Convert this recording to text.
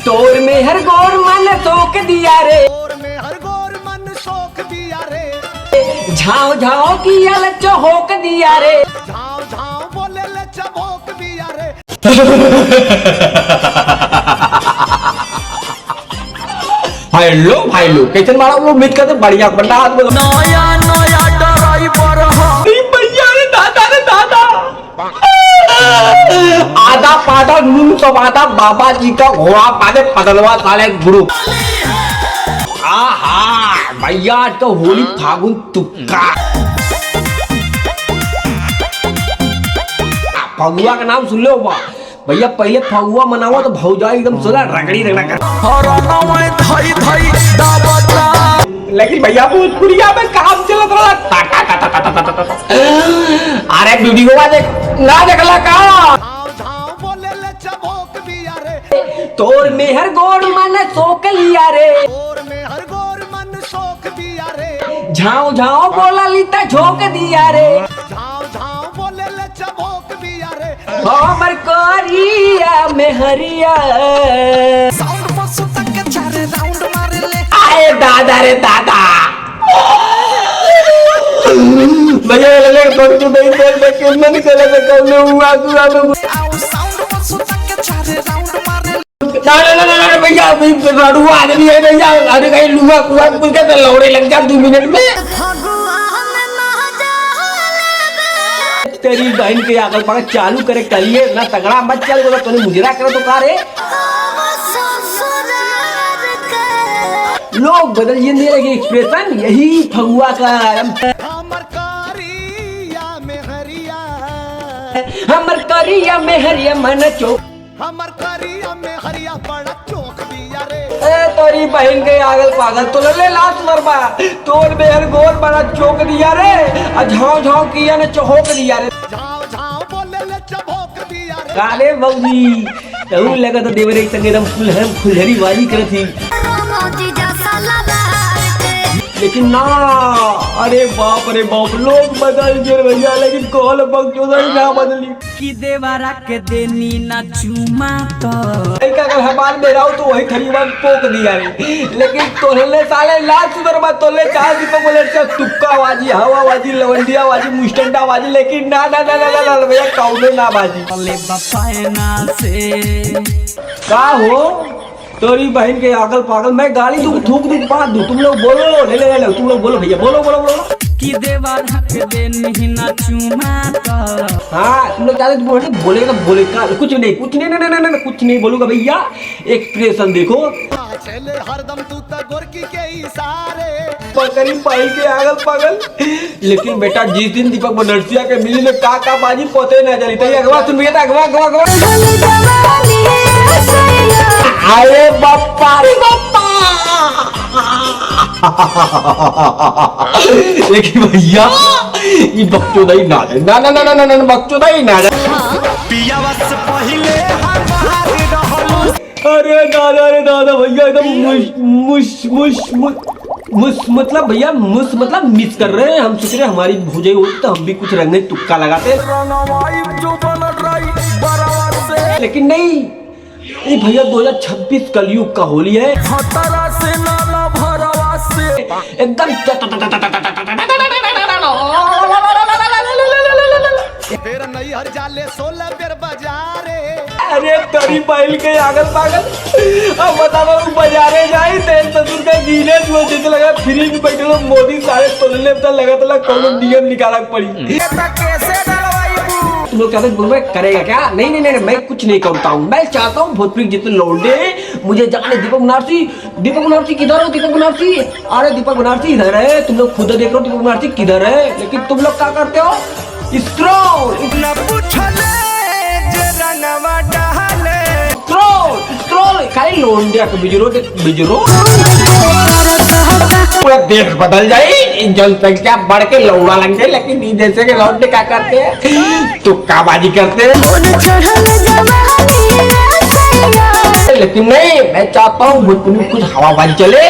तोर में हर गोर मन सोख दिया रे, तोर में हर गोर मन सोख दिया रे, झाँव झाँव किया ल चहोक दिया रे, झाँव झाँव बोले ले चबोक दिया रे। हेलो भाई लोग कैसे मारा लोग उम्मीद करते बढ़िया बंदा हाथ बोलो नया नया ड्राइवर भैया रे दादा आधा पाधा नून सब आधा बाबा जी का घोड़ा पादे पदलवा साले गुरु। आहा भैया आज तो होली फागुन तुक्का। फगुआ का नाम सुन लो भैया, पहले फगुआ मनाओ तो भौजा एकदम सोला रगड़ी रगड़ा कर, लेकिन भैया भोजपुरिया में काम चलत रहा टाटा टाटा टाटा टाटा। अरे वीडियो देख ना देखला का, झाँव बोले ले चबोक दिया रे, तोर में हर गोर मन सोक लिया रे, तोर में हर गोर मन सोख दिया रे, झाँव झाँव बोला लीता झोंक दिया रे, झाँव झाँव बोले ले चबोक दिया रे। हमर कोरिया में हरिया साउंड बस तक चारे राउंड मारे ले, आए दादा रे दादा भैया ले कोई तो नहीं दे कितना निकले से कौन हुआ हुआ आओ साउंड बस तक चारे राउंड मारे ले। ना भैया अभी रडुआ आदमी है भैया, अरे कहीं लुआ कुआ कुछ के तो लौड़े लग जा 2 मिनट में। तेरी बहन के आगल पागल चालू करे कलिए ना तगड़ा मत चल बोला तूने मुजरा करो तो का रे लोग बदल ये नहीं लगे एक्सप्रेशन, यही फगुआ का हमर करिया में हरिया, हमर करिया में हरिया मन चौक, हमर करिया में हरिया बड़ा चौक दिया रे, तोरी बहन के आगल पागल तो ले लाश मरबा, तोर बेहर गोल बड़ा चौक दिया रे, झाँव झाँव किया ने चौक दिया रे, झाँव झाँव बोले ले चबोक दिया रे। काले बउजी तहु लगा तो देवरे संग एकदम फुलहरी वाली करत थी, लेकिन ना अरे बाप लोग बदल गए भैया, लेकिन कॉल बकचोदरी ना बदली कि देवारा के देनी ना चुमा तो एक अगर हमार में रहो तो वही खरीबन पोक दिया रे, लेकिन तोहले साले लाल सुदरबा तोले चार दीपक बोले तुक्का बाजी हवा बाजी लवंडिया बाजी मुस्टंडा बाजी, लेकिन ना ना ना ना ना भैया कौनो ना बाजी ले बपायना से का हो तोरी बहन के आगल पागल। मैं गाली दूं थूक दूं बात दूं, तुम लोग बोलो ले तुम लोग बोलो भैया बोलो बोलो बोलो कि देवारा के देनी ना चुमा तो हाँ तुम लोग चाहते बोलेगा बोलेगा कुछ नहीं कुछ नहीं बोलूंगा भैया, एक्सप्रेशन देखो चले हरदम तू त गोरकी के इशारे, पकड़ी पाई के आगल पागल। लेकिन बेटा जिस दिन दीपक बनर्सिया के मिली ने का बाजी पोते ना चली तई अगवा सुन भैया अगवा अरे बाप्पा रे बाप्पा लेकिन भैया ये बकचोदाई ना जाए ना बकचोदाई ना जाए पिया बस पहिले हमार रहलू, अरे दादा भैया एकदम मुस मतलब भैया मुस मतलब मिस कर रहे हैं हम, सोच रहे हमारी भूजाई होती तो हम भी कुछ रंगे तुक्का लगाते, लेकिन नहीं ये भैया 2026 कलयुग का होली है एकदम फिर नहीं हर जाले 16 बेर बाजारे, अरे तोरी बैल के आगल पागल अब बताओ बाजारे जाई तेल ससुर का गीले जो जैसे लगा फ्री में बैठे लोग मोदी सारे तोलने पे लगा कौन नियम निकाला पड़ी। तुम लोग कहते बोल करेगा क्या? नहीं मैं कुछ नहीं करता हूँ, मैं चाहता हूँ भोजपुरी जितने लौंडे मुझे जाने दीपक बनारसी किधर हो दीपक बनारसी, अरे दीपक बनारसी इधर है, तुम लोग खुद देख रहे हो दीपक बनारसी किधर है, लेकिन तुम लोग क्या करते हो स्क्रॉल खाली लौंडे बिजरो पूरा देश बदल जाए, जनसंख्या बढ़ के लौड़ा लग जाए, लेकिन जैसे के लौंडे क्या करते हैं तुक्काबाजी करते हैं, लेकिन नहीं मैं चाहता हूँ भोजपुरी में कुछ हवाबाजी चले।